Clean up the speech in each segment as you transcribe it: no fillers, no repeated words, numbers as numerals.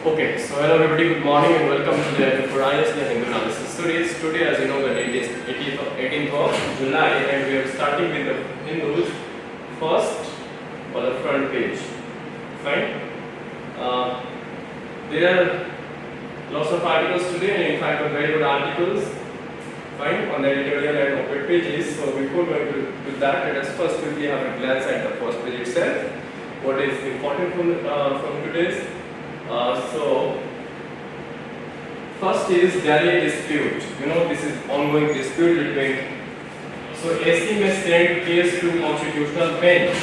Okay, so hello everybody, good morning and welcome to the Horizon Hindu analysis. Today, as you know, the date is 18th of July and we are starting with the Hindus first on the front page. Fine. There are lots of articles today and in fact very good articles. Fine, on the editorial and op-ed pages. So before going to do that, let us first quickly have a glance at the first page itself. What is important from today's. So first is Delhi dispute. You know, this is ongoing dispute between. So AC may send case to constitutional bench.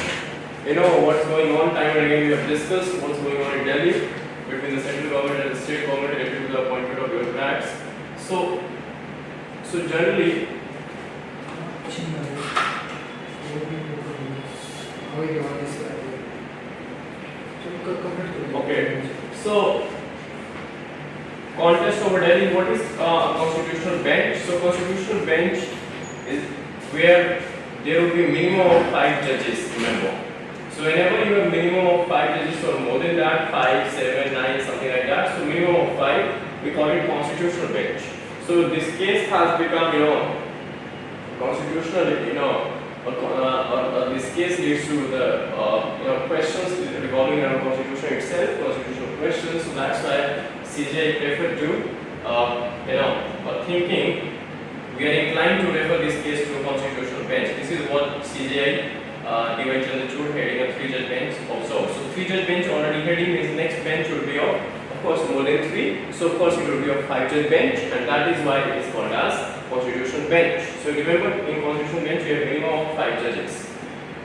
You know what's going on. Time and again we have discussed what's going on in Delhi between the central government and the state government related to the appointment of bureaucrats. So generally. Okay. So, contest over Delhi, what is constitutional bench? So, constitutional bench is where there will be minimum of 5 judges, remember. So, whenever you have minimum of 5 judges or more than that, 5, 7, 9, something like that, so minimum of 5, we call it constitutional bench. So, this case has become, constitutional, this case leads to the questions revolving around constitution itself, constitutional questions. So that's why CJI preferred to, thinking we are inclined to refer this case to a constitutional bench. This is what CJI eventually chose, heading a 3-judge bench also. So 3-judge bench already heading means next bench would be of course more than 3. So of course it will be a 5-judge bench, and that is why it is called as constitutional bench. So remember, in constitutional bench we have minimum of 5 judges.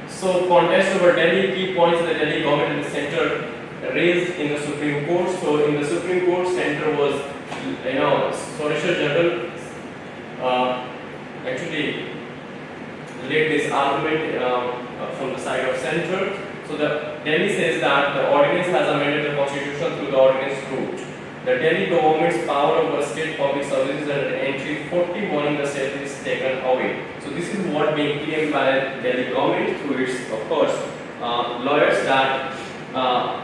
So contest over Delhi, key points the Delhi government and the center raised in the Supreme Court. So in the Supreme Court, center was, Solicitor General actually laid this argument from the side of center. So the Delhi says that the ordinance has amended the constitution through the ordinance route. The Delhi government's power over state public services under entry 41 in the state is taken away. So this is what being claimed by Delhi government through its, of course, lawyers, that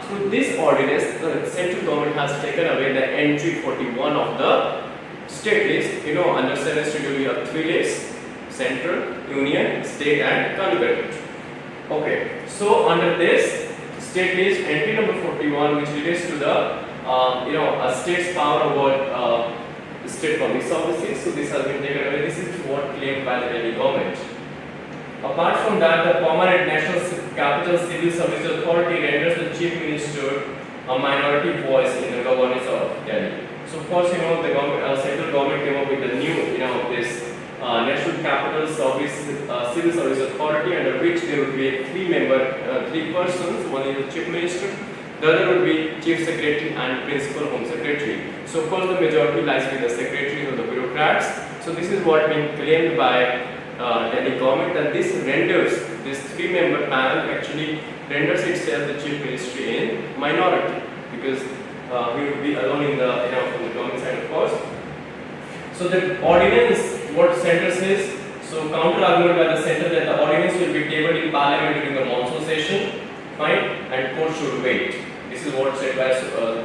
through this ordinance the central government has taken away the entry 41 of the state list. Under 7 schedule we have 3 lists: central, union, state and concurrent. Okay, so under this state list, entry number 41, which relates to the a state's power over state public services. So this has been taken away. This is what claimed by the Delhi government. Apart from that, the permanent National Capital Civil Service Authority renders the chief minister a minority voice in the governance of Delhi. So of course, the central government came up with the new, this National Capital Service Civil Service Authority, under which there will be 3 persons. One is the chief minister, the other would be chief secretary and principal home secretary. So of course the majority lies with the secretaries or the bureaucrats. So this is what being claimed by Delhi government, that this 3-member panel actually renders itself the chief ministry in minority, because he would be alone in the from the government side, of course. So the ordinance, what center says, so counter argument by the center that the ordinance will be tabled in parliament during the monsoon session, fine, and court should wait. This is what said by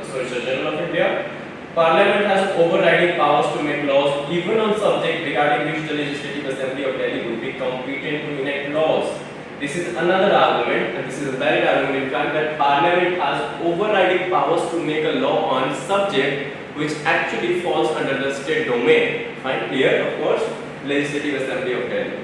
Solicitor General of India. Parliament has overriding powers to make laws even on subject regarding which the Legislative Assembly of Delhi would be competent to enact laws. This is another argument, and this is a valid argument in fact, that Parliament has overriding powers to make a law on subject which actually falls under the state domain. Fine, here of course, Legislative Assembly of Delhi.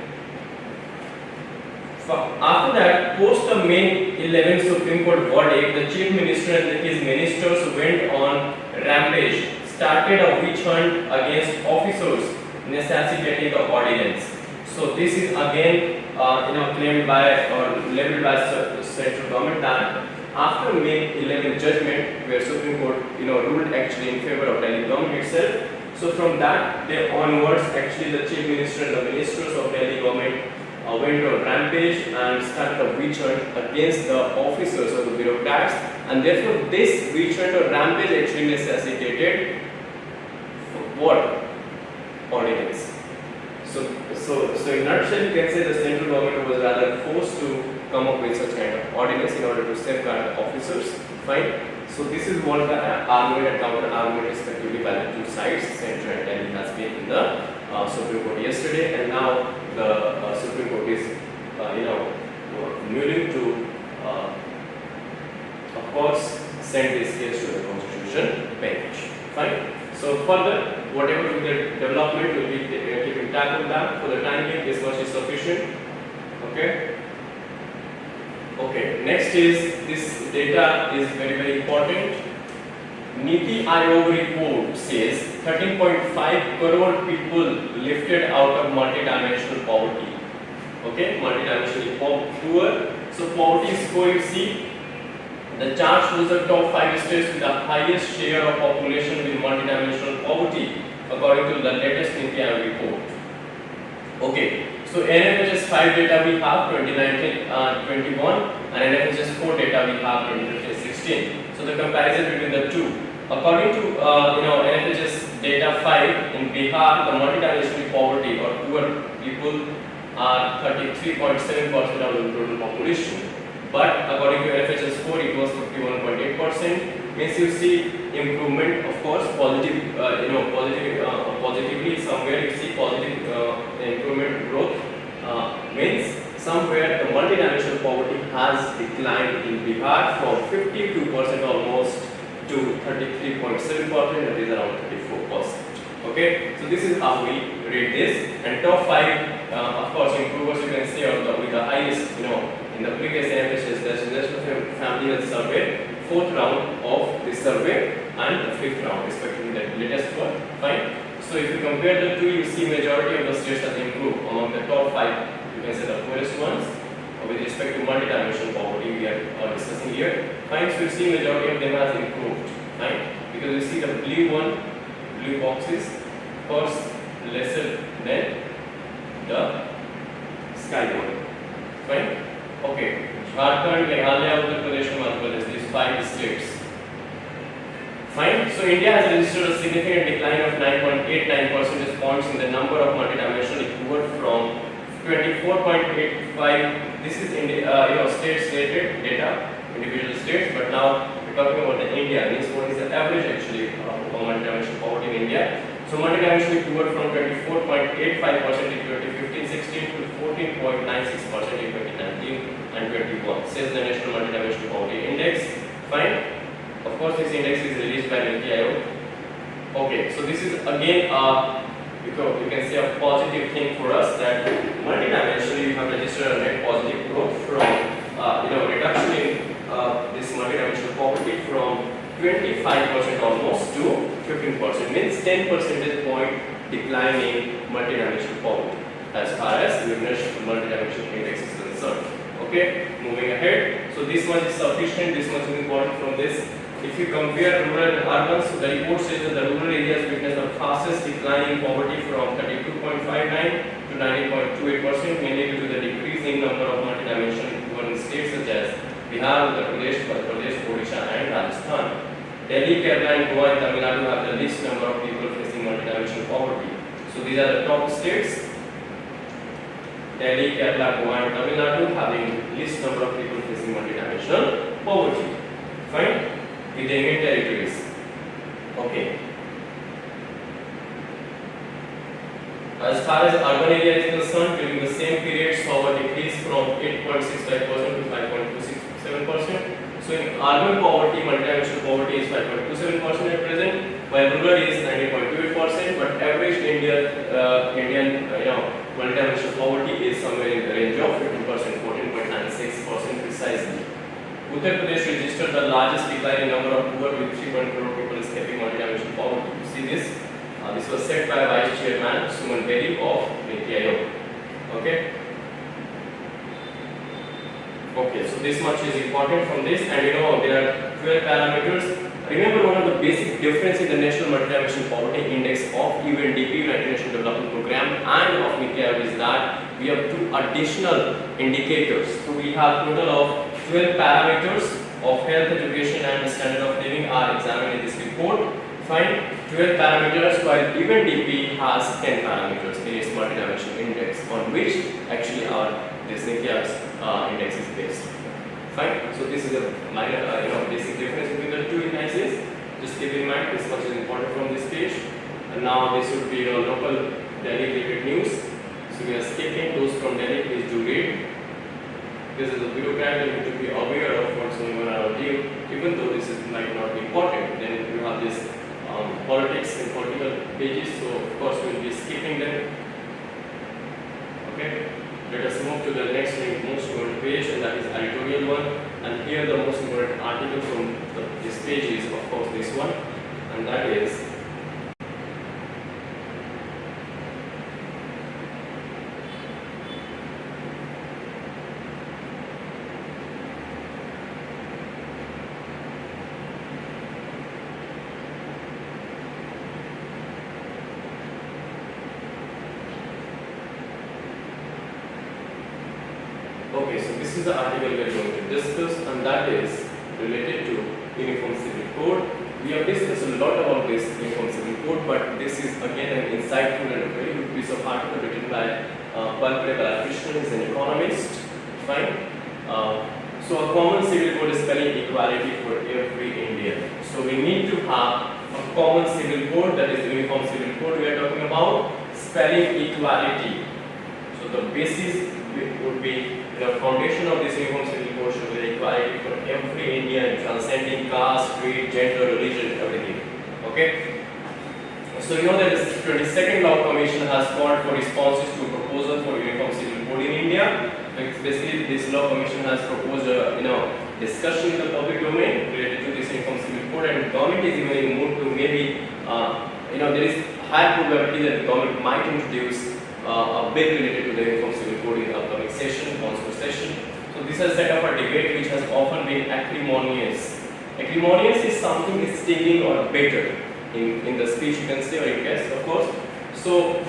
After that, post the May 11 Supreme Court verdict, the Chief Minister and his ministers went on rampage, started a witch hunt against officers necessitating the ordinance. So this is again, claimed by or labeled by the central government, that after May 11 judgment, where Supreme Court, ruled actually in favor of Delhi government itself. So from that day onwards, actually the Chief Minister and the ministers of Delhi government went on rampage and started a witch hunt against the officers or the bureaucrats, and therefore this witch hunt or rampage actually necessitated what? Ordinance. So in nutshell, you can say the central government was rather forced to come up with such kind of ordinance in order to safeguard the officers. Fine. So this is what the armament and counter armament respectively by the two sides, Center and Delhi, has been in the Supreme Court yesterday, and now the Supreme Court is willing to of course send this case to the Constitution bench. Fine. So further, whatever will be the development will be keeping track of that. For the time being, this much is sufficient. Okay. Okay. Next is this data is very important. Niti Aayog report says 13.5 crore people lifted out of multidimensional poverty. Okay, multidimensionally poor. So poverty score, you see, the chart shows the top 5 states with the highest share of population with multidimensional poverty according to the latest Niti Aayog report. Okay, so NFHS 5 data we have 2019-21 and NFHS 4 data we have 2015-16. So the comparison between the two. According to NFHS data 5 in Bihar, the multidimensional poverty or poor people are 33.7% of the total population. But according to NFHS 4, it was 51.8%. Means you see improvement, of course, positive, positively somewhere you see positive improvement growth. Means somewhere the multidimensional poverty has declined in Bihar from 52% almost to 33.7%, that is around 34%. Okay, so this is how we rate this. And top 5, of course, improvers you can say are with the highest, in the previous NFHS, that's National Family Health Survey, 4th round of this survey and the 5th round, respectively, the latest one. Fine. So if you compare the two, you see majority of the states have improved. Among the top 5, you can say the poorest ones. With respect to multidimensional poverty, we are discussing here. Fine. So you see majority of them has improved. Fine. Because you see the blue boxes, of course, lesser than the sky one. Fine. Okay. Jharkhand, Meghalaya, Uttar Pradesh, Madhya Pradesh, these 5 states. Fine. So India has registered a significant decline of 9.89 percentage points in the number of multidimensionally poor from 24.85. This is states related data, individual states. But now we're talking about the India. Means what is the average actually of multidimensional poverty in India? So multidimensionally poor from 24.85% in 2015-16 to 14.96% in 2019 and 21. Says the National Multidimensional Poverty Index. Fine. Of course, this index is released by Niti Aayog. Okay, so this is again you can say a positive thing for us that multidimensionally you have registered a net positive growth from reduction in this multidimensional poverty from 25% almost to 15%, means 10 percentage point decline in multidimensional poverty as far as the multidimensional index is concerned. Okay, moving ahead. So this much is sufficient, this much is important from this. If you compare rural and urban, so the report says that the rural areas witnessed the fastest decline in poverty from 32.59 to 19.28%, mainly due to the decreasing number of multidimensional poor in states such as Bihar, Uttar Pradesh, Madhya Pradesh, Odisha and Rajasthan. Delhi, Kerala and Goa and Tamil Nadu have the least number of people facing multidimensional poverty. So these are the top states. Delhi, Kerala, Goa and Tamil Nadu having least number of people facing multidimensional poverty. Fine. With the Union territories. Okay. As far as urban area is concerned, during the same period saw a decrease from 8.65% to 5.267%. So in urban poverty, multidimensional poverty is 5.27% at present, while rural is 90.28%. But average Indian multidimensional poverty is somewhere in the range of 15%, 14.96% precisely. Uttar Pradesh registered the largest decline in number of poor with 3.0 crore people escaping multidimensional poverty. You see this? This was said by Vice Chairman Suman Bedi of Niti Aayog. Okay. Okay, so this much is important from this, and there are 12 parameters. Remember, one of the basic difference in the National Multidimensional Poverty Index of UNDP, United Nations Development Program, and of Niti Aayog is that we have 2 additional indicators. So we have total of 12 parameters of health, education and standard of living are examined in this report. Find 12 parameters, while UNDP has 10 parameters in its multidimensional index, on which actually this Niti Aayog's index is based. Fine. So this is a minor, basic difference between the two Just keep in mind this much is important from this page. And now this would be your local Delhi related news. So we are skipping those from Delhi. Please do read. This is a bureaucrat, you need to be aware of what's going on around you, even though this might not be important. Then you have this politics and political pages, so of course we will be skipping them. Okay, let us move to the next most important page, and that is editorial one. And here the most important article from this page is of course this one, and that is okay, so this is the article we are going to discuss, and that is related to Uniform Civil Code. We have discussed a lot about this Uniform Civil Code, but this is again an insightful and a very good piece of article written by Palpre Balakrishnan, who is an economist. Fine. So a common civil code is spelling equality for every Indian. So we need to have a common civil code, that is Uniform Civil Code. We are talking about spelling equality. So the basis would be the foundation of this Uniform Civil Code should be equality for every Indian, transcending caste, creed, gender, religion, everything. Okay. So you know that the 22nd Law Commission has called for responses to a proposal for Uniform Civil Code in India. Basically, this Law Commission has proposed a discussion in the public domain related to this Uniform Civil Code, and government is even in mood to maybe there is high probability that the government might introduce a bill related to the Uniform Civil Code in the upcoming session, monsoon session. So this has set up a debate which has often been acrimonious. Acrimonious is something stinging or bitter in the speech, you can say, or in case, of course. So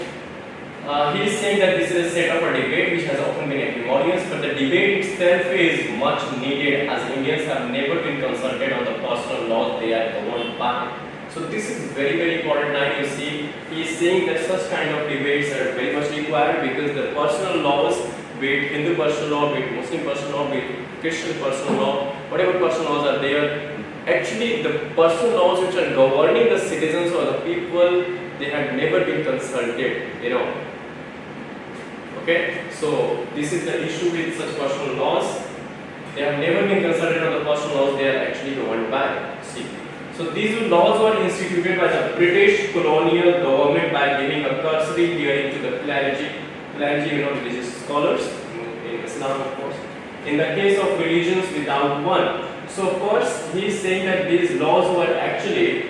he is saying that this is a set up a debate which has often been acrimonious, but the debate itself is much needed as Indians have never been consulted on the personal laws they are governed by. So this is very, very important line. You see, he is saying that such kind of debates are very much required because the personal laws, be it Hindu personal law, be it Muslim personal law, be it Christian personal law, whatever personal laws are there, actually the personal laws which are governing the citizens or the people, they have never been consulted, Okay, so this is the issue with such personal laws. They have never been consulted on the personal laws they are actually governed by. See. So these laws were instituted by the British colonial government by giving a cursory hearing to the clergy, religious scholars in Islam, of course, in the case of religions without one. So first he is saying that these laws were actually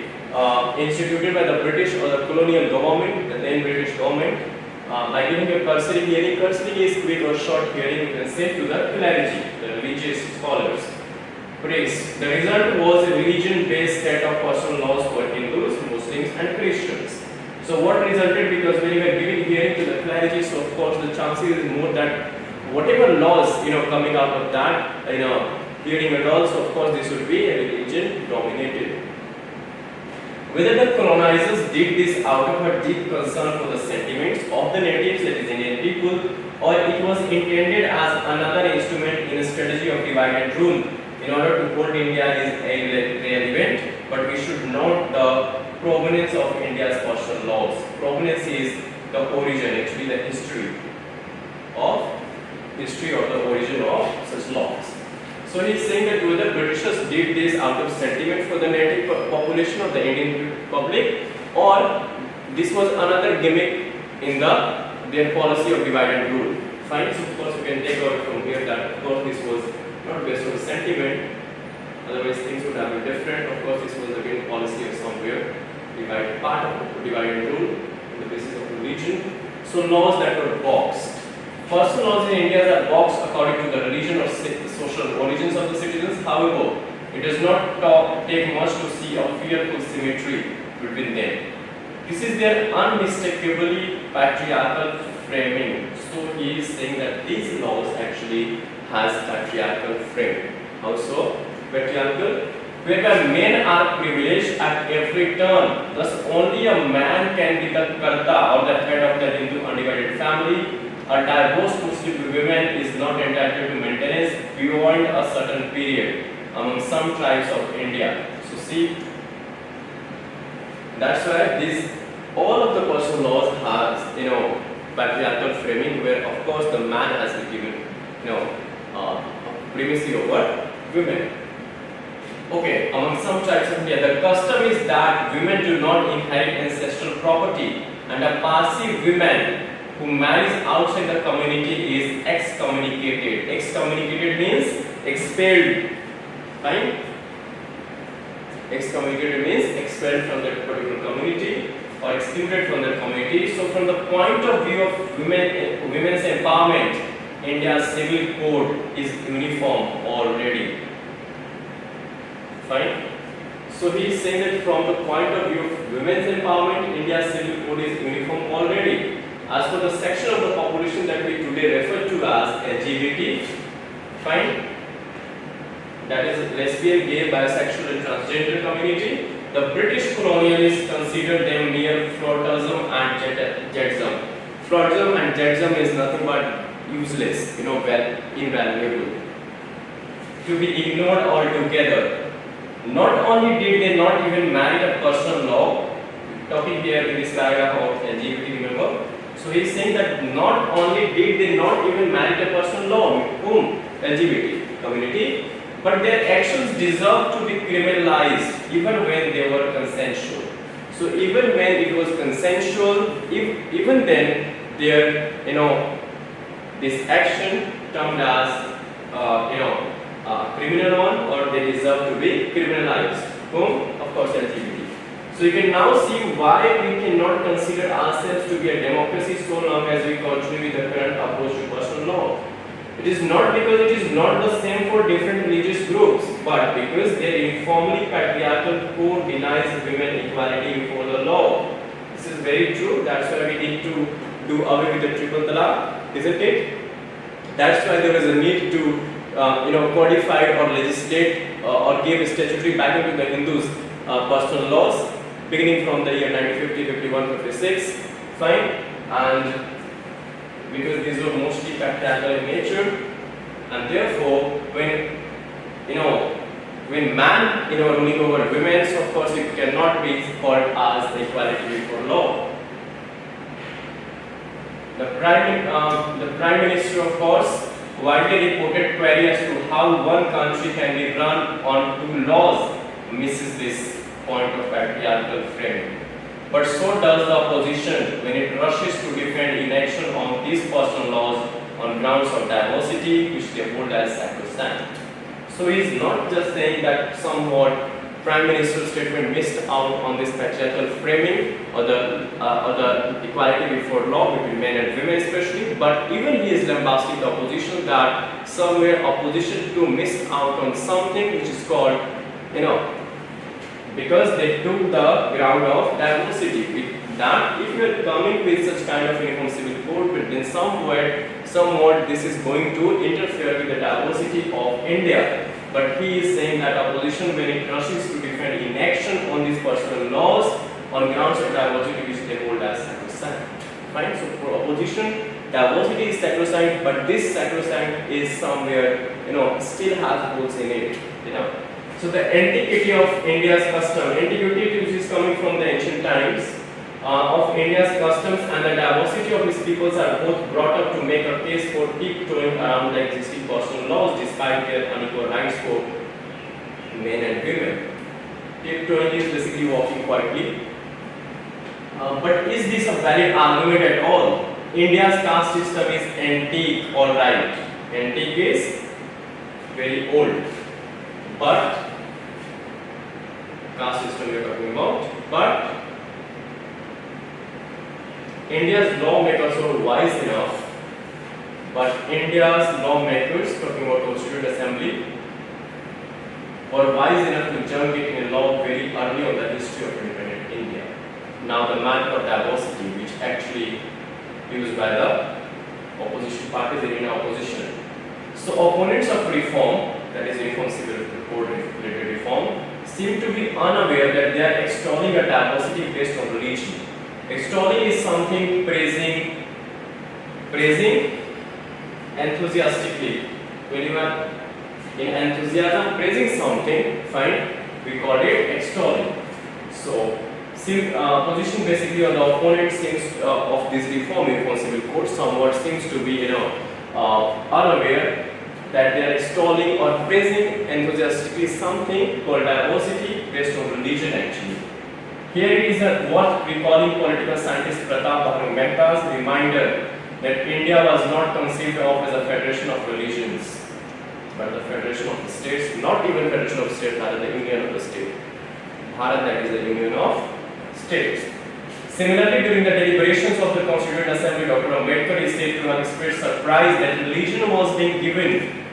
instituted by the British or the colonial government, the then British government, by giving a cursory hearing. Cursory is quick or short hearing, you can say, to the clergy, the religious scholars. Praise. The result was a religion-based set of personal laws for Hindus, Muslims, and Christians. So what resulted, because when you are giving hearing to the clergy, so of course the chances is more that whatever laws coming out of that hearing and all, so of course this would be a religion dominated. Whether the colonizers did this out of a deep concern for the sentiments of the natives, that is Indian people, or it was intended as another instrument in a strategy of divide and rule in order to hold India is irrelevant, but we should note the provenance of India's personal laws. Provenance is the origin, actually the history or the origin of such laws. So he is saying that whether Britishers did this out of sentiment for the native population of the Indian public, or this was another gimmick in their policy of divide and rule. Fine, so of course we can take out from here that of course this was not based on sentiment, otherwise things would have been different. Of course this was again policy of somewhere, divide and rule on the basis of religion. So laws that were boxed. Personal laws in India are boxed according to the religion or social origins of the citizens. However, it does not take much to see a fearful symmetry between them. This is their unmistakably patriarchal framing. So he is saying that these laws actually has patriarchal frame. How so? Patriarchal, whereby men are privileged at every turn. Thus, only a man can be the karta or the head of the Hindu undivided family. A divorced Muslim woman is not entitled to maintenance beyond a certain period among some tribes of India. So see, That's why these all of the personal laws has patriarchal framing, where of course the man has been given primacy over women. Okay, among some tribes of India, the custom is that women do not inherit ancestral property, and a passive woman who marries outside the community is excommunicated. Excommunicated means expelled. Fine? Excommunicated means expelled from that particular community or excluded from that community. So from the point of view of women's empowerment, India's civil code is uniform already. Fine? So he is saying that from the point of view of women's empowerment, India's civil code is uniform already. As for the section of the population that we today refer to as LGBT, fine? That is lesbian, gay, bisexual and transgender community. The British colonialists considered them mere flirtism and jetsam. Flirtism and jetsam is nothing but useless, invaluable, to be ignored altogether. Not only did they not even marry a personal law, talking here in this paragraph of LGBT, remember? So he is saying that not only did they not even marry a personal law, whom? LGBT community, but their actions deserve to be criminalized even when they were consensual. So even when it was consensual, even then their this action termed as criminal one, or they deserve to be criminalized. Whom? Of course LGBT. So you can now see why we cannot consider ourselves to be a democracy so long as we continue with the current approach to personal law. It is not because it is not the same for different religious groups, but because their informally patriarchal code denies women equality before the law. This is very true. That's why we need to do away with the triple talaq, isn't it? That's why there is a need to codify or legislate or give statutory backing to the Hindus' personal laws, beginning from the year 1950, 51, 56. Fine, and because these were mostly patriarchal in nature, and therefore when man ruling over women, so of course it cannot be called as equality before law. The Prime Minister, of course, widely reported query as to how one country can be run on two laws misses this point of patriarchal framing. But so does the opposition when it rushes to defend inaction on these personal laws on grounds of diversity, which they hold as sacrosanct. So he is not just saying that somewhat Prime Minister's statement missed out on this patriarchal framing or the equality before law between men and women especially, but even he is lambasting the opposition that somewhere opposition too missed out on something which is called, because they took the ground of diversity. That if you are coming with such kind of uniform civil code, but then somewhat this is going to interfere with the diversity of India. But he is saying that opposition, when it rushes to defend inaction on these personal laws on grounds of diversity which they hold as sacrosanct. Fine. So for opposition, diversity is sacrosanct, but this sacrosanct is somewhere, still has holes in it. So the antiquity of India's custom, antiquity which is coming from the ancient times of India's customs and the diversity of its peoples are both brought up to make a case for tiptoeing around the existing personal laws despite their unequal rights for men and women. Tiptoeing is basically walking quietly. But is this a valid argument at all? India's caste system is antique, alright. Antique is very old. But caste system we are talking about. But India's lawmakers were wise enough, but India's lawmakers, talking about Constituent Assembly, were wise enough to jump it in a law very early on the history of independent India. Now the man for diversity, which actually used by the opposition parties, the Indian opposition. So opponents of reform, that is Uniform Civil Code related reform, seem to be unaware that they are extolling a diversity based on religion. Extolling is something praising enthusiastically. When you are in enthusiasm praising something, fine, we call it extolling. So position basically on the opponent seems of this reform Uniform Civil Code somewhat seems to be unaware that they are installing or praising enthusiastically something called diversity based on religion actually. Here it is what we call in political scientist Pratap Bhanu Mehta's reminder that India was not conceived of as a federation of religions, but the federation of the states, not even federation of states, rather the union of the state. Bharat, that is the union of states. Similarly, during the deliberations of the Constituent Assembly, Dr. Ambedkar is said to have expressed surprise that religion was being given.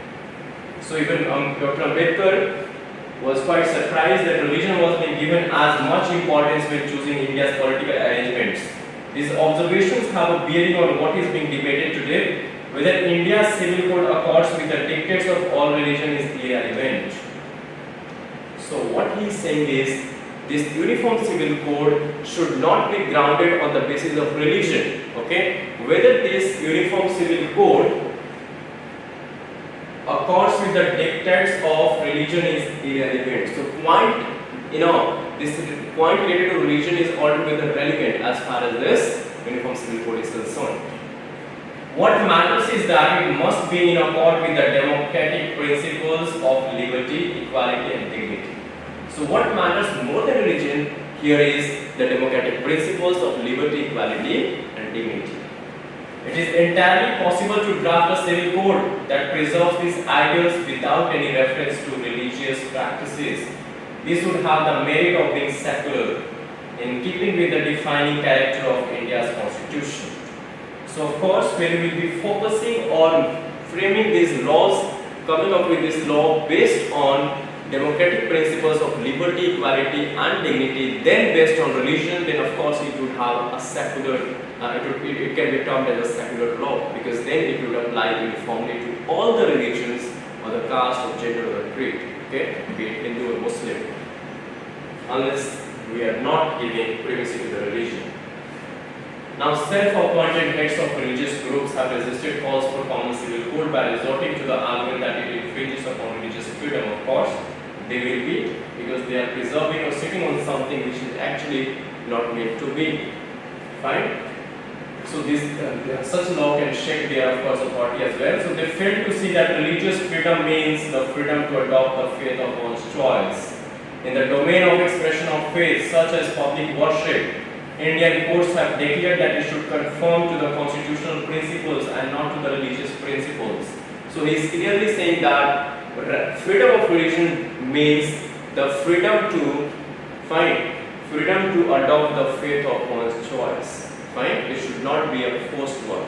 So even Dr. Ambedkar was quite surprised that religion was being given as much importance when choosing India's political arrangements. These observations have a bearing on what is being debated today, whether India's civil code accords with the dictates of all religion is irrelevant. So what he is saying is, this uniform civil code should not be grounded on the basis of religion. Okay, whether this uniform civil code accords with the dictates of religion is irrelevant. So this point related to religion is altogether relevant as far as this uniform civil code is concerned. What matters is that it must be in accord with the democratic principles of liberty, equality and dignity. So what matters more than religion here is the democratic principles of liberty, equality and dignity. It is entirely possible to draft a civil code that preserves these ideals without any reference to religious practices. This would have the merit of being secular, in keeping with the defining character of India's constitution. So of course, when we will be focusing on framing these laws, coming up with this law based on democratic principles of liberty, equality and dignity, then based on religion, then of course it would have a secular, it can be termed as a secular law, because then it would apply uniformly to all the religions or the caste or gender or the creed, okay, be it Hindu or Muslim, unless we are not giving privacy to the religion. Now, self-appointed heads of religious groups have resisted calls for common civil code by resorting to the argument that it infringes upon religious freedom. Of course, they will be, because they are preserving or sitting on something which is actually not meant to be. Fine? So this such law can shake their, of course, authority as well. So they fail to see that religious freedom means the freedom to adopt the faith of one's choice. In the domain of expression of faith, such as public worship, Indian courts have declared that it should conform to the constitutional principles and not to the religious principles. So he is clearly saying that freedom of religion means the freedom to adopt the faith of one's choice. Fine, it should not be a forced one.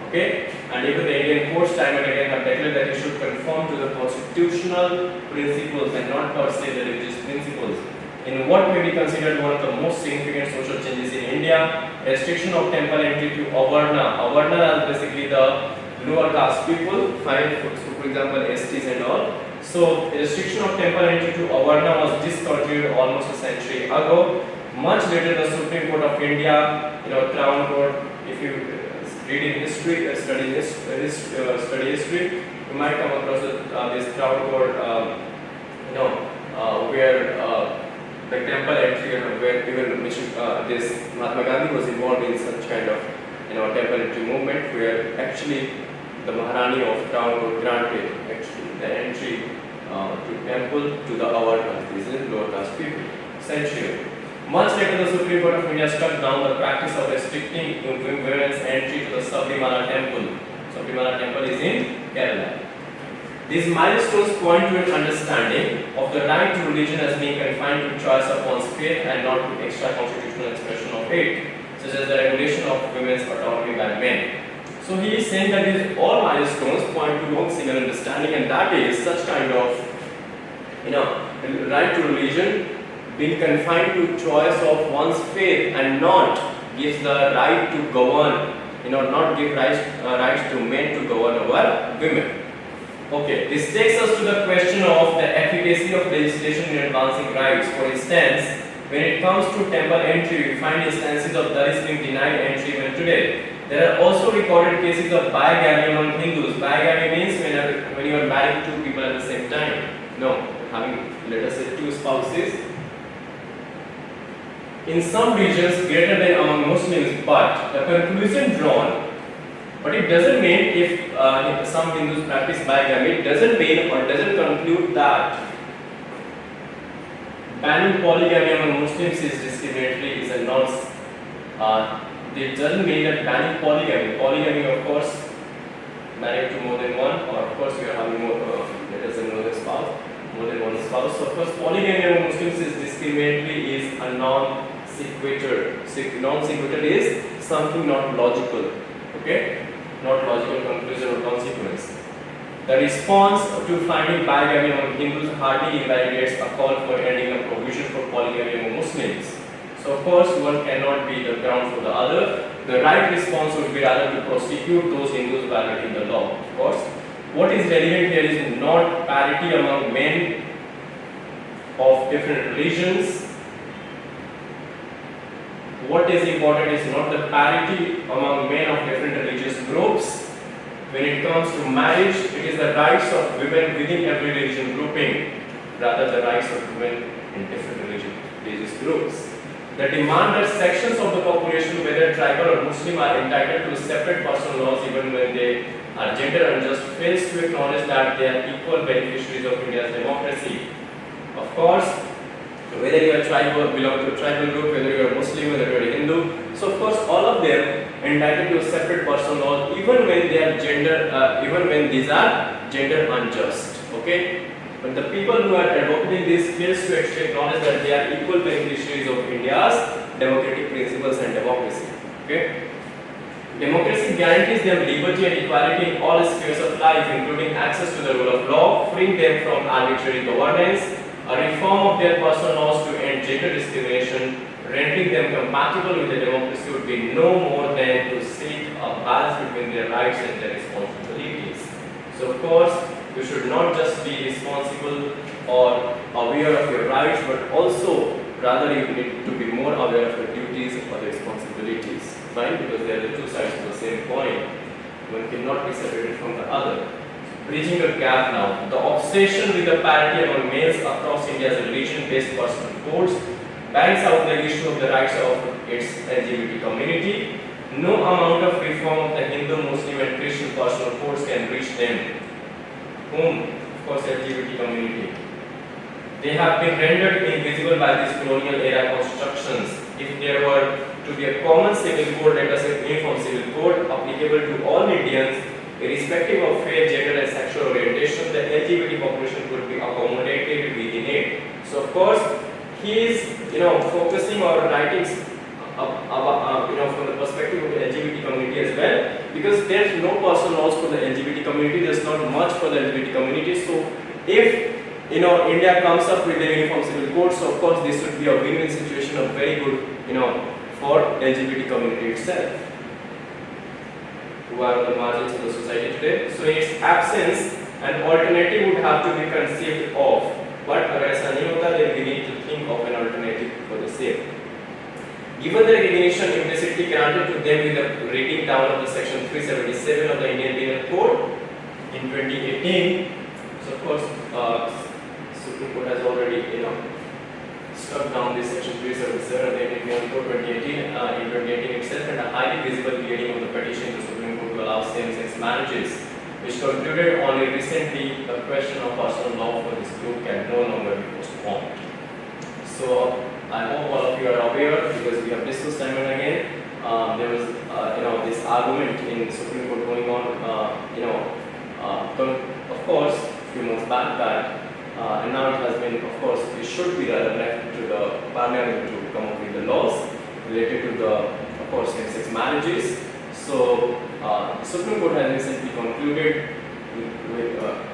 Okay, and even the Indian courts time and again have declared that it should conform to the constitutional principles and not per se the religious principles. In what may be considered one of the most significant social changes in India, restriction of temple entry to Avarna. Avarna is basically the lower caste people, fine, for example STs and all. So restriction of temple entry to Avarna was discontinued almost a century ago. Much later, the Supreme Court of India, Crown Court, if you read in history, study history, you might come across this Crown Court, where the temple entry, where even this Mahatma Gandhi was involved in such kind of temple entry movement, where actually the Maharani of Crown Court granted actually the entry to temple to the Avarnas, these are lower caste people, century. Much later, the Supreme Court of India struck down the practice of restricting women's entry to the Sabrimala temple. Sabrimala temple is in Kerala. These milestones point to an understanding of the right to religion as being confined to choice of one's faith and not to extra-constitutional expression of it, such as the regulation of women's autonomy by men. So he is saying that these all milestones point to one single understanding, and that is such kind of, right to religion being confined to choice of one's faith and not gives the right to govern, not give rights to men to govern over women. Okay, this takes us to the question of the efficacy of legislation in advancing rights. For instance, when it comes to temple entry, we find instances of Dalits being denied entry even today. There are also recorded cases of bigamy among Hindus. Bigamy means when you are married two people at the same time. No, having, let us say, two spouses. in some regions greater than among Muslims, but the conclusion drawn, but it doesn't mean if some Hindus practice bigamy, it doesn't mean or doesn't conclude that banning polygamy among Muslims is discriminatory, is a nonsense. It doesn't mean that banning polygamy of course, married to more than one, or of course you are having more, that doesn't know the spouse, more than one spouse. So of course polygamy among Muslims is discriminatory, is a non sequitur. Non sequitur is something not logical, okay? Not logical conclusion or consequence. The response to finding bigamy among Hindus hardly invalidates a call for ending a provision for polygamy among Muslims. So of course one cannot be the ground for the other. The right response would be rather to prosecute those Hindus violating the law. Of course, what is relevant here is not parity among men of different religions. What is important is not the parity among men of different religious groups. When it comes to marriage, it is the rights of women within every religion grouping, rather the rights of women in different religious groups. The demand that sections of the population, whether tribal or Muslim, are entitled to separate personal laws even when they are gender unjust, fails to acknowledge that they are equal beneficiaries of India's democracy. Of course, whether you are tribal, belong to a tribal group, whether you are Muslim, whether you are Hindu, so of course all of them entitled to a separate personal law even when they are even when these are gender unjust. Okay, but the people who are advocating this fails to actually acknowledge that they are equal beneficiaries of India's democratic principles and democracy. Okay, democracy guarantees them liberty and equality in all spheres of life, including access to the rule of law, freeing them from arbitrary governance. A reform of their personal laws to end gender discrimination, rendering them compatible with the democracy, would be no more than to seek a balance between their rights and their responsibilities. So of course, you should not just be responsible or aware of your rights, but also rather you need to be more aware of your duties or the responsibilities. Fine? Because they are the two sides of the same coin. One cannot be separated from the other. Bridging a gap now. The obsession with the parity among males across India's religion-based personal codes bangs out the issue of the rights of its LGBT community. No amount of reform of the Hindu, Muslim and Christian personal codes can reach them. Whom? Of course, LGBT community. They have been rendered invisible by these colonial era constructions. If there were to be a common civil code, let us say uniform civil code, applicable to all Indians, irrespective of faith, gender and sexual orientation, the LGBT population could be accommodated within it. So of course, he is focusing our writings from the perspective of the LGBT community as well, because there's no personal laws for the LGBT community, there's not much for the LGBT community. So if India comes up with the uniform civil code, so of course this would be a win-win situation, a very good for LGBT community itself, who are on the margins of the society today. So in its absence, an alternative would have to be conceived of. But अगर ऐसा नहीं होता, then we need to think of an alternative for the same. Given the recognition implicitly granted to them with the reading down of the section 377 of the Indian Penal Code in 2018, so of course Supreme Court has already struck down this section 377 of the Indian Penal Code 2018 in 2018 itself, and a highly visible hearing of the petition to Supreme Court to allow same-sex marriages, which concluded only recently the question of personal law for this group can no longer be postponed. So I hope all of you are aware, because we have discussed time and again. There was this argument in Supreme Court going on, of course, a few months back that, and now it has been, of course, it should be left to the Parliament to come up with the laws related to the, of course, same-sex marriages. So the Supreme Court has recently concluded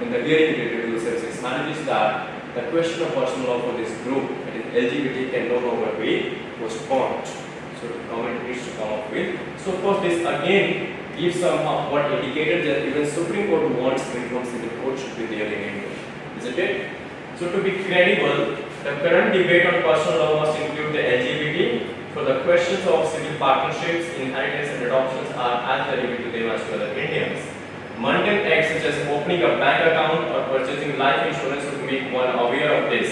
in the hearing related to the same-sex marriages that the question of personal law for this group, that is LGBT, can no longer be postponed. So the government needs to come up with. So of course this again gives some what indicated that even Supreme Court wants uniform civil code should be there in India, isn't it? So to be credible, the current debate on personal law must include the LGBT. For the questions of civil partnerships, inheritance and adoptions are as relevant to them as to other Indians. Mundane acts such as opening a bank account or purchasing life insurance would make one aware of this.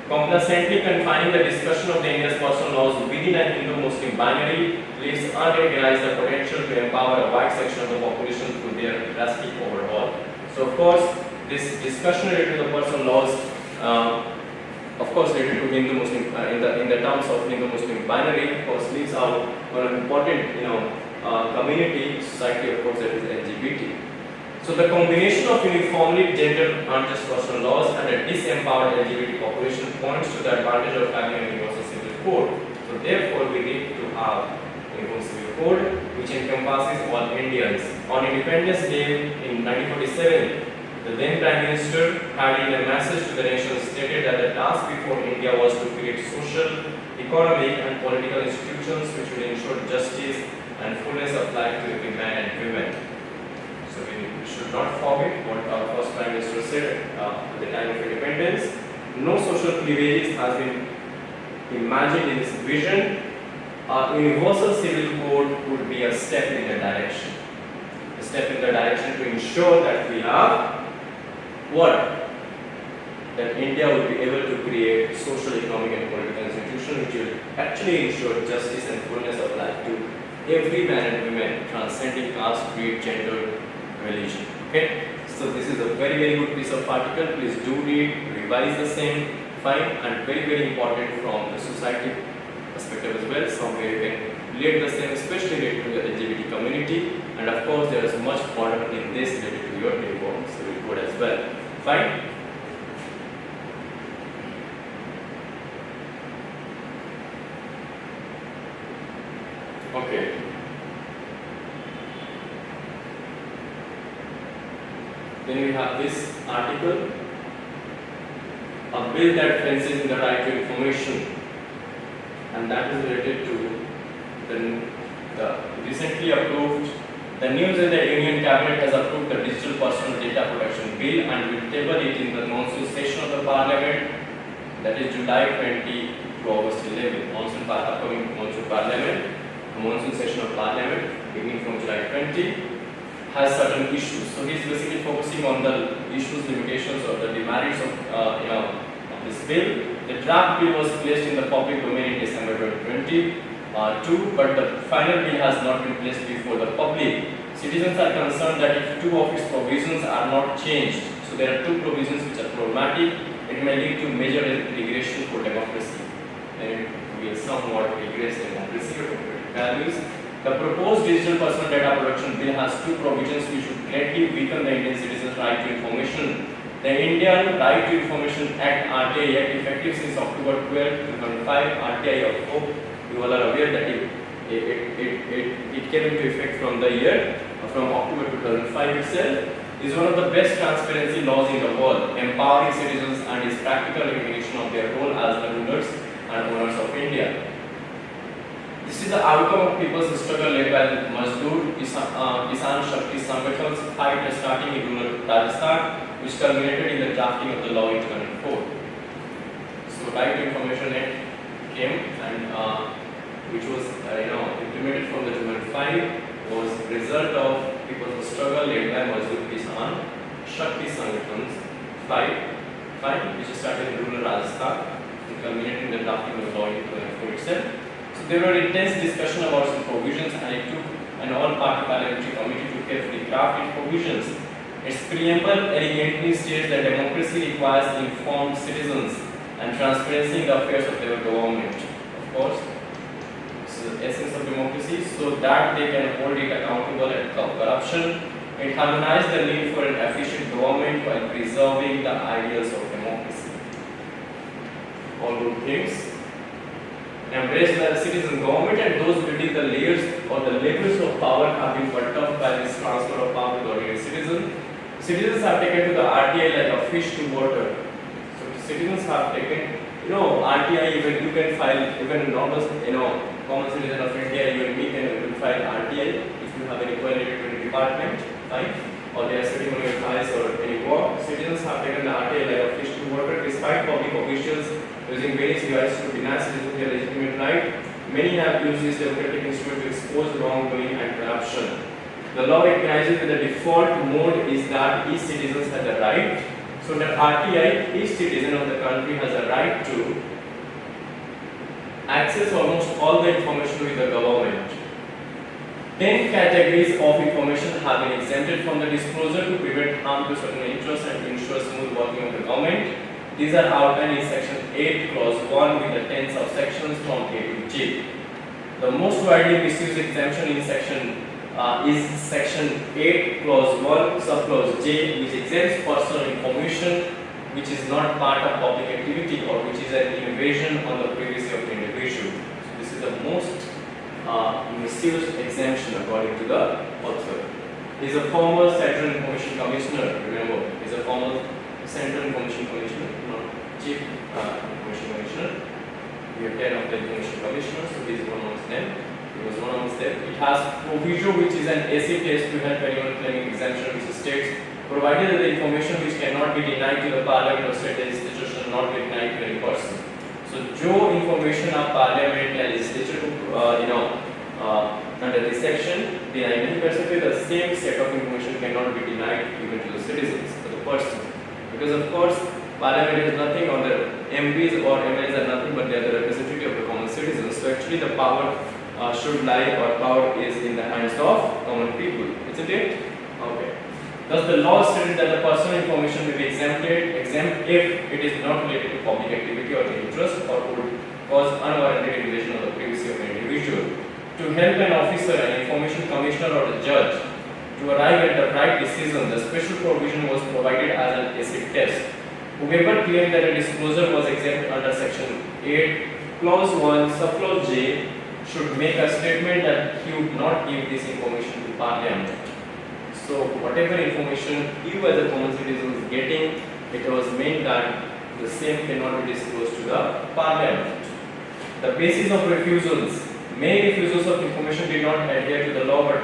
Complacently confining the discussion of the India's personal laws within an Hindu-Muslim binary leaves unrecognized the potential to empower a wide section of the population through their drastic overhaul. So, of course, this discussion related to the personal laws, of course, related to Hindu-Muslim in the terms of Hindu-Muslim binary, of course, leaves out one important, community, society, of course, that is LGBT. So the combination of uniformly gender unjust personal laws and a disempowered LGBT population points to the advantage of having a universal civil code. So therefore, we need to have a universal civil code which encompasses all Indians. On Independence Day in 1947, the then Prime Minister had in a message to the nation stated that the task before India was to create social, economic and political institutions which will ensure justice and fullness of life to every man and woman. So we should not forget what our first Prime Minister said at the time of independence. No social cleavages has been imagined in this vision. A universal civil code would be a step in the direction. A step in the direction to ensure that we have what? That India will be able to create social, economic and political institutions which will actually ensure justice and fullness of life to every man and woman, transcending caste, creed, gender, religion. Okay? So this is a very, very good piece of article. Please do read, revise the same, fine, and very, very important from the society perspective as well. Somewhere you can relate the same, especially related to the LGBT community. And of course, there is much more in this related to your uniform civil code as well. Fine. Okay. Then we have this article, a bill that fences in the right to information, and that is related to the recently approved. The News and the Union Cabinet has approved the Digital Personal Data Protection Bill and will table it in the monsoon session of the Parliament, that is July 20 to August 11. Upcoming monsoon Parliament, monsoon session of Parliament beginning from July 20 has certain issues. So he is basically focusing on the issues, limitations, or the demerits of this bill. The draft bill was placed in the public domain in December 2020. But the final bill has not been placed before the public. Citizens are concerned that if two of its provisions are not changed, so there are two provisions which are problematic, it may lead to major regression for democracy, and it will somewhat regress democracy or democratic values. The proposed Digital Personal Data Protection Bill has two provisions which would greatly weaken the Indian citizens' right to information. The Indian Right to Information Act (RTI) Act, effective since October 12, 2005, RTI, I hope you all are aware that it came into effect from October 2005 itself, is one of the best transparency laws in the world, empowering citizens and is practical recognition of their role as the rulers and owners of India. This is the outcome of people's struggle led by the Mazdoor Kisan Shakti Sangathan's fight starting in rural Rajasthan, which culminated in the drafting of the law in 2004. So, Right to Information Act came and which was implemented from the 2005 was the result of people's struggle led by Mazdoor Kisan Shakti Sangathan's fight, which started in rural Rajasthan and culminated in the drafting of the law in 2004 itself. So there were intense discussion about some provisions, and it took an all-party parliamentary committee to carefully craft its provisions. Its preamble elegantly states that democracy requires informed citizens and transparency in the affairs of their government. Of course, this is the essence of democracy, so that they can hold it accountable and corruption. It harmonized the need for an efficient government while preserving the ideals of democracy. All good things embraced by the citizen government, and those within the layers or the levels of power have been cut off by this transfer of power to the ordinary citizen. Citizens have taken to the RTI like a fish to water. So citizens have taken, RTI, even you can file, even normal, common citizen of India, you and me can file RTI if you have any query to the department, fine, or they are sitting on your files or any work. Citizens have taken the RTI like a fish to water despite public officials using various devices to deny citizens their legitimate right. Many have used this democratic instrument to expose wrongdoing and corruption. The law recognizes that the default mode is that each citizen has the right So the RTI, each citizen of the country has a right to access almost all the information with the government. 10 categories of information have been exempted from the disclosure to prevent harm to certain interests and to ensure smooth working of the government. These are outlined in section 8 clause 1 with the 10 subsections from A to J. The most widely misused exemption in section is section 8 clause 1 subclause J, which exempts personal information which is not part of public activity or which is an invasion on the privacy of the individual. So this is the most misused exemption according to the author. He is a former Central Information Commissioner, remember, he is a former Central Information Commissioner, not Chief Information Commissioner. We have 10 of the Information Commissioners, so he is one amongst them. He was one amongst them. It has proviso which is an AC test to help anyone claiming exemption, which states, provided that the information which cannot be denied to the Parliament or state legislature shall not be denied to any person. So, जो information आप Parliament या legislature को under this section deny नहीं कर सकते, the same set of information cannot be denied even to the citizens, to the person, because of course Parliament is nothing, or the MPs or MLAs are nothing but they are the representative of the common citizens. So actually the power should lie, or power is in the hands of common people, isn't it? Okay. Thus the law states that the personal information will be exempt if it is not related to public activity or the interest or would cause unwarranted invasion of the privacy of an individual. To help an officer, an information commissioner or the judge to arrive at the right decision, the special provision was provided as an acid test. Whoever claimed that a disclosure was exempt under section 8 clause 1 subclause J should make a statement that he would not give this information to Parliament. So whatever information you as a common citizen is getting, it was meant that the same cannot be disclosed to the Parliament. The basis of refusals. Many refusals of information did not adhere to the law but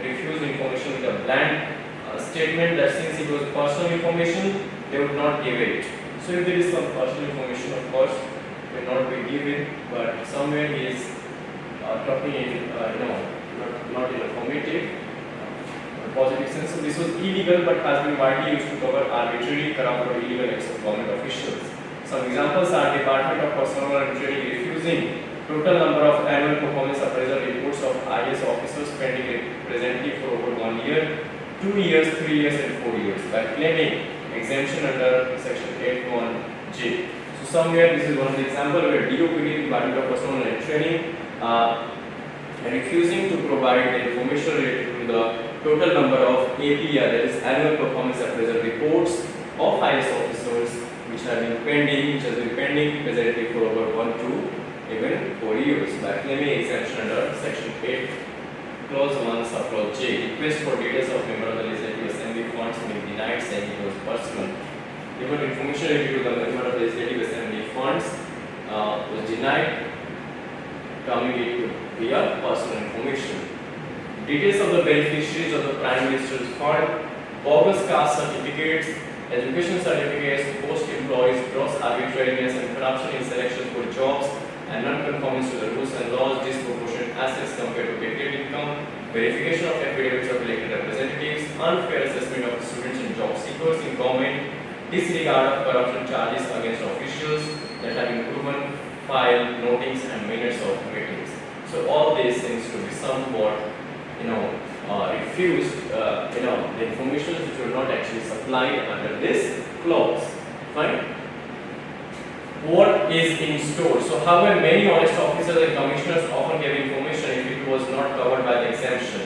refused information with a blank statement that since it was personal information, they would not give it. So if there is some personal information, of course, will not be given, but somewhere he is talking in, not in a formative, positive sense. So this was illegal but has been widely used to cover arbitrary, corrupt or illegal acts of government officials. Some examples are Department of Personnel and Training refusing total number of annual performance appraisal reports of IS officers pending presently for over 1 year, 2 years, 3 years and 4 years by claiming exemption under section 8(1)J. So somewhere this is one of the example where DOPD, Department of Personnel and Training, refusing to provide the information related to the total number of APR, that is annual performance appraisal reports of IS officers which have been pending, presently for over 1 to even 4 years by claiming exemption under section 8 clause 1 subclause J. Request for details of member of the Legislative Assembly funds being denied, saying it was personal. Even information related to the member of the Legislative Assembly funds was denied, terming it to be a personal information. Details of the beneficiaries of the Prime Minister's fund, bogus caste certificates, education certificates, post employees, gross arbitrariness and corruption in selection for jobs, and non-conformance to the rules and laws, disproportionate assets compared to paid income, verification of affidavits of elected representatives, unfair assessment of students and job seekers in government, disregard of corruption charges against officials that have been proven, file, notings and minutes of meetings. So all these things to be somewhat, refused, the information which were not actually supplied under this clause. Fine. What is in store? So however, many honest officers and commissioners often gave information if it was not covered by the exemption.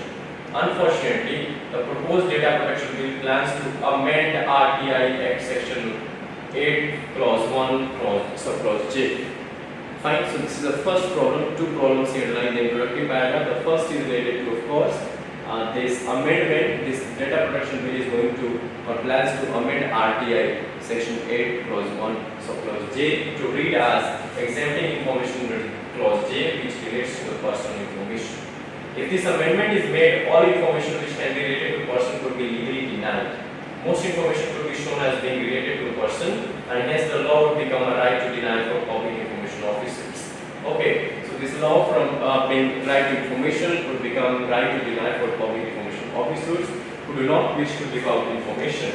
Unfortunately, the proposed data protection bill plans to amend RTI Act section 8 clause 1 subclause J. Fine, so this is the first problem. Two problems here in the introductory paragraph. The first is related to, of course, this amendment. This data protection bill is going to, or plans to amend RTI section 8 clause 1 subclause J to read as exempting information under clause J which relates to the personal information. If this amendment is made, all information which can be related to person could be legally denied. Most information could be shown as being related to a person, and hence the law would become a right to deny for public information officers. Okay, so this law from being right to information would become right to deny for public information officers who do not wish to give out information.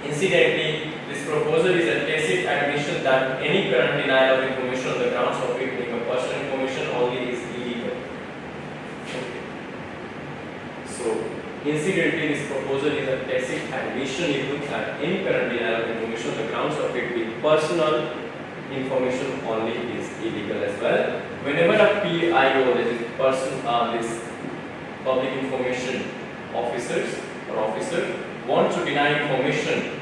Incidentally, this proposal is a tacit admission that any current denial of information on the grounds of it being a personal information only is illegal. Okay. So, incidentally, this proposal is a tacit admission even that any current denial of information on the grounds of it being personal information only is illegal as well. Whenever a PIO, that is this public information officers or officer, want to deny information,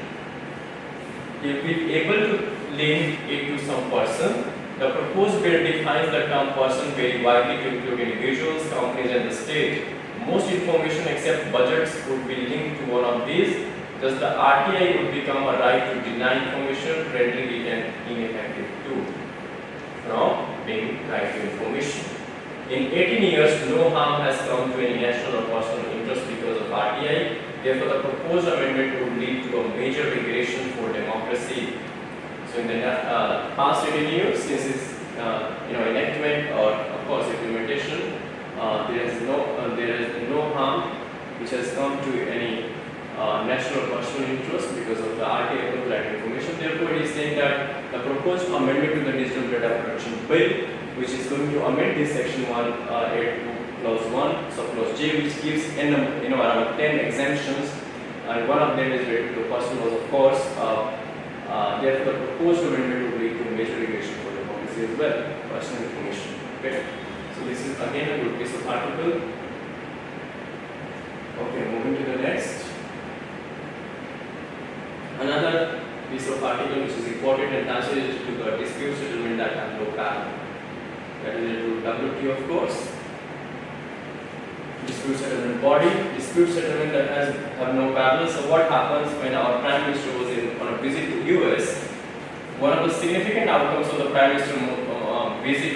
he will be able to link it to some person. The proposed bill defines the term person very widely to include individuals, companies, and the state. Most information except budgets would be linked to one of these. Thus, the RTI would become a right to deny information, rendering it an ineffective tool from being right to information. In 18 years, no harm has come to any national or personal interest because of RTI. Therefore, the proposed amendment would lead to a major regression for democracy. So, in the past 18 years, since its enactment or of course implementation, there is no harm which has come to any national or personal interest because of the RTI right to information. Therefore, it is saying that the proposed amendment to the Digital Data Protection Bill, which is going to amend this section 182 clause 1 subclause J, which gives around 10 exemptions, and one of them is related to person was of course. Therefore, the proposed amendment will lead to major regression for democracy as well, personal information. Okay. So this is again a good piece of article. Okay, moving to the next. Another piece of article which is important and translated to the dispute settlement that have no parallel. That is related to WTO, of course. Dispute settlement body, dispute settlement that have no parallel. So what happens when our Prime Minister was on a visit to US? One of the significant outcomes of the Prime Minister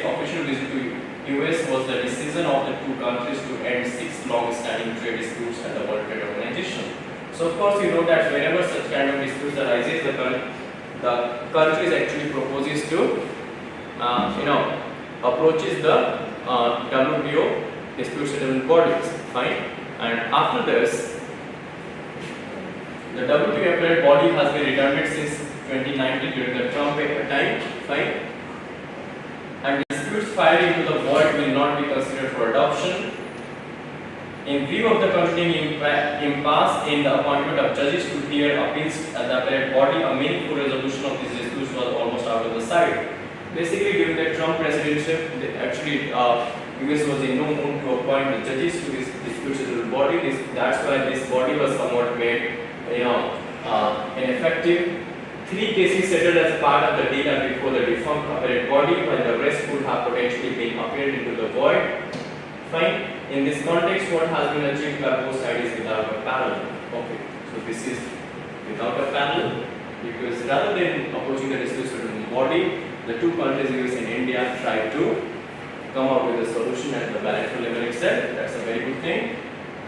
official visit to US was the decision of the two countries to end 6 long-standing trade disputes at the World Trade Organization. So of course you know that whenever such kind of disputes arises, the countries actually proposes to approaches the WTO dispute settlement bodies, fine. And after this, the WTO appellate body has been redundant since 2019 during the Trump time, fine. And disputes filed into the void will not be considered for adoption. In view of the continuing impasse in the appointment of judges to hear appeals at the appellate body, a meaningful resolution of these disputes was almost out of the sight. Basically, during the Trump presidency, US was in no mood to appoint the judges to this dispute settlement body. That's why this body was somewhat made, ineffective. 3 cases settled as part of the deal and before the defunct appellate body, while the rest could have potentially been appealed into the void. Fine. In this context, what has been achieved by both sides is without a parallel. Okay. So this is without a parallel because rather than approaching the dispute settlement body, the two countries, US and India, tried to come up with a solution at the bilateral level itself. That's a very good thing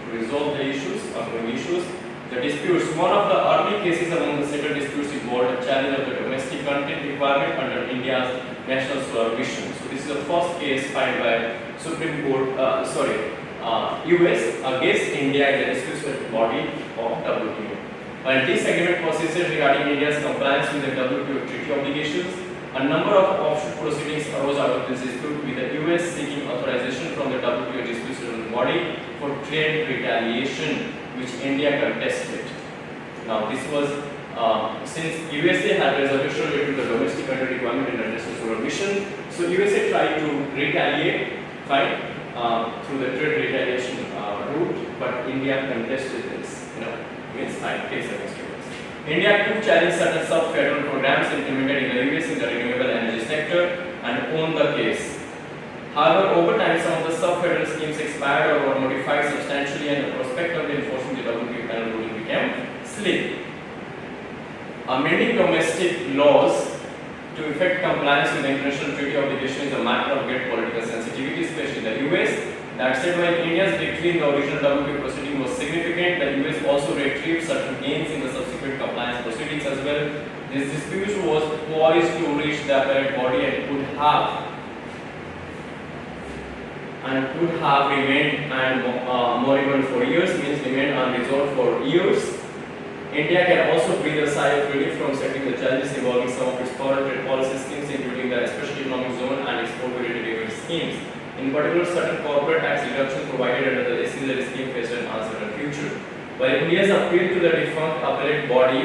to resolve the issues, ongoing issues. The disputes. One of the early cases among the settled disputes involved a challenge of the domestic content requirement under India's national supervision. So this is the first case filed by Supreme Court, US against India in the dispute settlement body of WTO. While disagreement persisted regarding India's compliance with the WTO treaty obligations, a number of offshoot proceedings arose out of this dispute, with the US seeking authorization from the WTO dispute settlement body for trade retaliation, which India contested. Now, this was since USA had resolution related to the domestic content requirement in the national supervision, so USA tried to retaliate, fine, through the trade retaliation route, but India contested this. Means fine case against US. India took challenge certain sub-federal programs implemented in the US in the renewable energy sector and won the case. However, over time, some of the sub-federal schemes expired or were modified substantially, and the prospect of enforcing the WTO panel ruling became slim. Amending domestic laws to effect compliance with the international treaty obligation is a matter of great political sensitivity, especially in the US. That said, while India's victory in the original WTO proceeding was significant, the US also retrieved certain gains in the subsequent compliance proceedings as well. This dispute was poised to reach the appellate body and could have remained moribund for years, means remained unresolved for years. India can also breathe a sigh of relief from settling the challenges involving some of its foreign trade policy schemes, including the Special Economic Zone and export-related derivative schemes. In particular, certain corporate tax reductions provided under the SEZ scheme face an uncertain future. While India's appeal to the defunct appellate body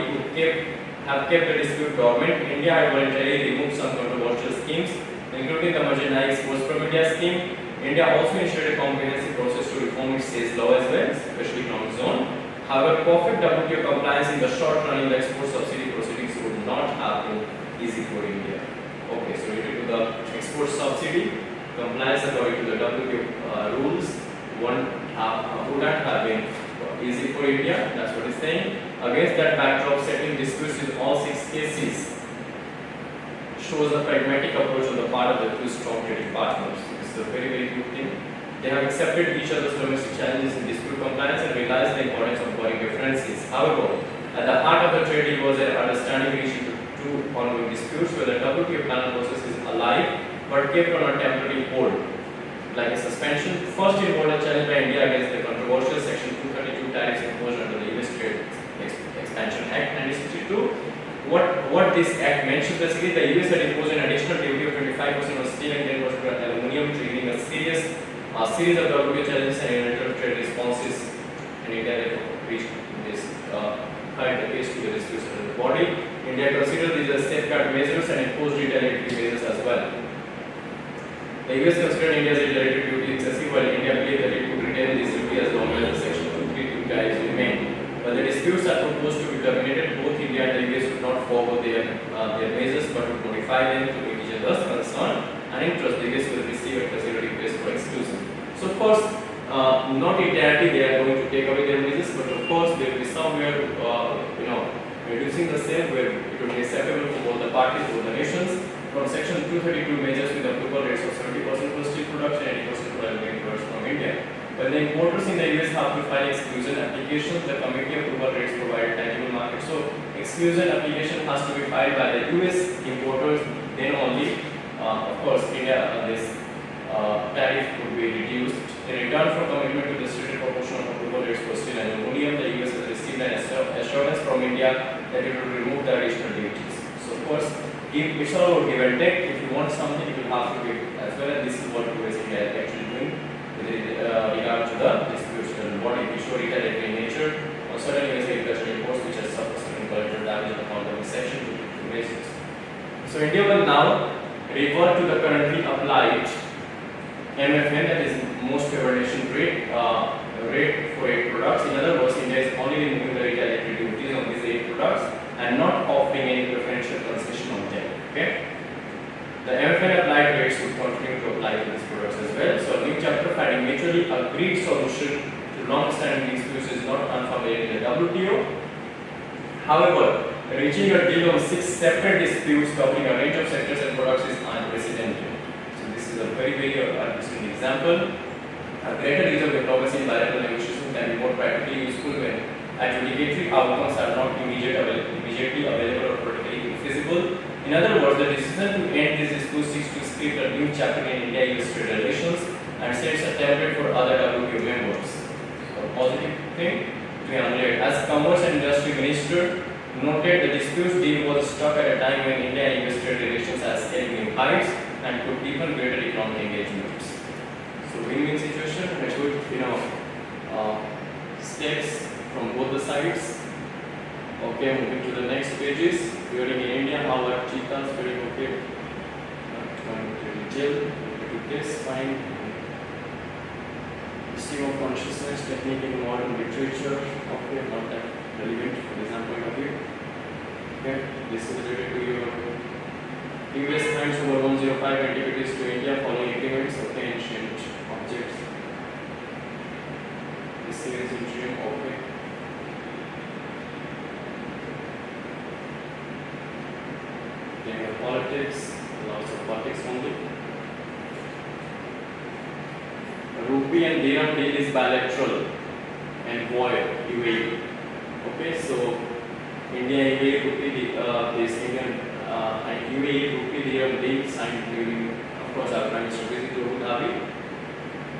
have kept the dispute dormant, India had voluntarily removed some controversial schemes, including the Marginal Exports from India scheme. India also initiated a comprehensive process to reform its sales law as well, especially economic zone. However, perfect WTO compliance in the short run in the export subsidy proceedings would not have been easy for India. Okay, so related to the export subsidy, compliance according to the WTO rules would not have been easy for India. That's what it's saying. Against that backdrop, settling disputes in all 6 cases shows a pragmatic approach on the part of the two strong trading partners. This is a very, very good thing. They have accepted each other's domestic challenges in dispute compliance and realized the importance of avoiding differences. However, at the heart of the trade deal was an understanding reached into two ongoing disputes where the WTO panel process is alive but kept on a temporary hold, like a suspension. First involved a challenge by India against the controversial Section 232 tariffs imposed under the US Trade Expansion Act 1962. What this act mentions basically, the US had imposed an additional duty of 25% on steel and 10% on aluminium, triggering a series of WTO challenges and unilateral trade responses. And India reached this filed the case to the disputes under the body. India considered these as safeguard measures and imposed retaliatory measures as well. The US considered India's retaliatory duty excessive, while India believed that it could retain this duty as long as the Section 232 tariffs remained. While the disputes are proposed to be terminated, both India and the US would not forego their measures but would modify them to meet each other's concern and interest. The US will receive a considered request for exclusion. So of course, not entirely they are going to take away their measures, but of course there will be somewhere reducing the same where it will be acceptable for both the parties, both the nations. From Section 232 measures with approval rates of 70% for steel production and 80% for aluminum production from India. When the importers in the US have to file exclusion applications, the committee approval rates provide tangible market. So exclusion application has to be filed by the US importers, then only, of course, India this tariff would be reduced. In return for commitment to the stated proportion of approval rates for steel and aluminum, the US has received an assurance from India that it will remove the additional duties. So of course, it's all about give and take. If you want something, you will have to give as well, and this is what US India is actually doing with regard to the disputes and body issue retaliatory in nature on certain US agricultural imports which has suffered certain collateral damage on account of the Section 232 measures. So India will now revert to the currently applied MFN, that is most favored nation rate for 8 products. In other words, India is only removing the retaliatory duties on these 8 products and not offering any preferential concession on them. Okay? The MFN applied rates would continue to apply to these products as well. So a new chapter finding mutually agreed solution to long-standing disputes is not unfamiliar in the WTO. However, reaching a deal on 6 separate disputes covering a range of sectors and products is unprecedented. So this is a very, very interesting example. A greater use of diplomacy in bilateral negotiations can be more practically useful when adjudicatory outcomes are not immediately available or politically feasible. In other words, the decision to end this dispute seeks to script a new chapter in India-US trade relations and sets a template for other WTO members. So a positive thing to be highlighted. As Commerce and Industry Minister noted, the disputes deal was struck at a time when India and US trade relations are scaling new heights and could deepen greater economic engagements. So win-win situation and a good steps from both the sides. Okay, moving to the next pages. During in India, how are cheetahs very okay? Going to jail. To this, fine. Stream of consciousness, technique in modern literature. Okay, not that relevant for exam point of view. Okay, this is related to your US hands over 105 antiquities to India following agreements of the ancient objects. This is in dream. Okay. Politics, lots of politics only. Rupee and dirham deal is bilateral and void, UAE. Okay, so India UAE rupee this Indian and UAE rupee dirham deal signed during, of course, our Prime Minister visit to Abu Dhabi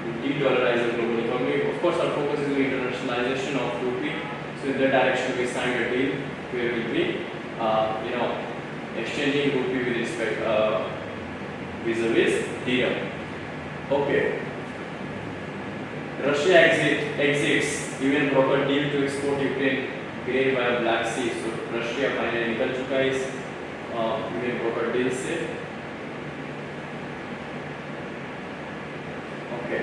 to de-dollarize the global economy. Of course, our focus is on internationalization of rupee. So in the direction we signed a deal where we'll be, exchanging rupee with respect vis-a-vis dirham. Okay. Russia exits UN broker deal to export Ukraine grain via Black Sea. So Russia finally निकल चुका है इस UN broker deal से. Okay.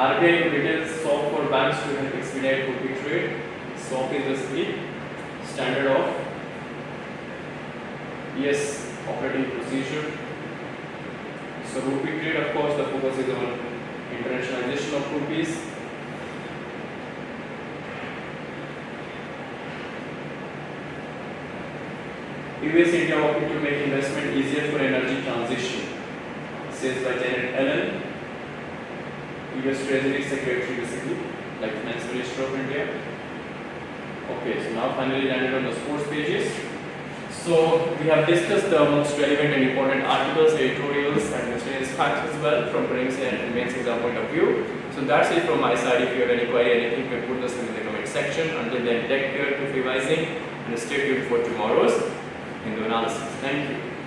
RBI retails swap for banks to help expedite rupee trade. Swap is basically standard of yes operating procedure. So rupee trade, of course, the focus is on internationalization of rupees. US India working to make investment easier for energy transition, says by Janet Allen, US Treasury Secretary, basically, like Finance Minister of India. Okay, so now finally landed on the sports pages. So we have discussed the most relevant and important articles, editorials, and miscellaneous facts as well from previous and mains exam point of view. So that's it from my side. If you have any query, anything, you can put this in the comment section. Until then, take care, keep revising, and stay tuned for tomorrow's Hindu analysis. Thank you.